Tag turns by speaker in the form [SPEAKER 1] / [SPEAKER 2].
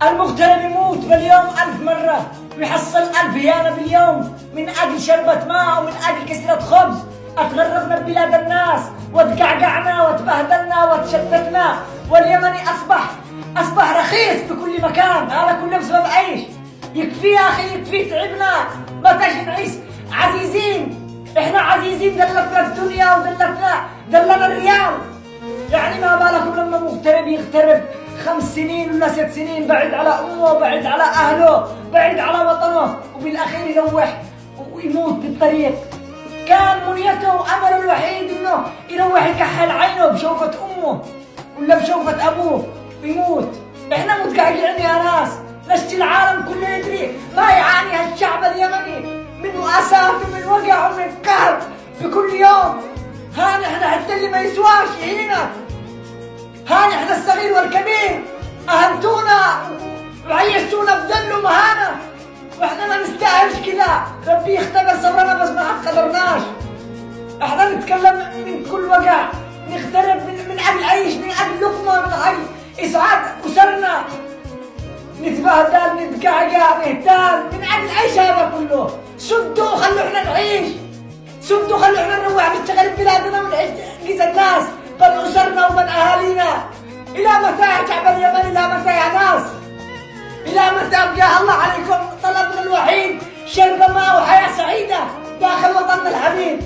[SPEAKER 1] المغترب يموت باليوم 1000 مرة ويحصل 1000 هيانة باليوم من أجل شربة ماء ومن أجل كسرة خبز. أتغربنا ببلاد الناس وتقعقعنا وتبهدلنا وتشتتنا، واليمني أصبح رخيص بكل مكان. هذا كله بسبب عيش. يكفي يا أخي، يكفي، تعبنا، ما تجي نعيش عزيزين. إحنا عزيزين، دلتنا الدنيا دلنا الريال. يعني ما بالكم لما مغترب يغترب 5 سنين ولا 6 سنين بعد على أمه، بعد على أهله، بعد على وطنه، وبالأخير يروح ويموت بالطريق. كان منيته وأمله الوحيد إنه يروح يكحل عينه بشوفة أمه ولا بشوفة أبوه ويموت. إحنا متقعقعين يا ناس. ليش العالم كله يدري ما يعاني هالشعب اليمني من مؤاساة ومن وجع ومن قهر بكل يوم؟ هان إحنا حتى اللي ما يسواش يهينا، هان إحنا الصغير والكبير أهنتونا وعيشتونا بذل ومهانة، وإحنا ما نستاهلش كذا. ربي يختبر صبرنا بس ما قدرناش. إحنا نتكلم من كل وجع، نغترب من أجل عيش، من أجل لقمة، من أجل إسعاد أسرنا، نتبهدل، نتقعقع، نهتان من أجل عيش. هذا كله سدوا خلوا إحنا نعيش، سدوا خلوا إحنا نروح نشتغل ببلادنا ونعيش الناس بل أسرنا وبل أهالينا. إلى متى يا شعب اليمن؟ إلى متى يا ناس؟ إلى متى؟ يا الله عليكم طلبنا الوحيد شرب ماء وحياة سعيدة داخل وطننا الحبيب.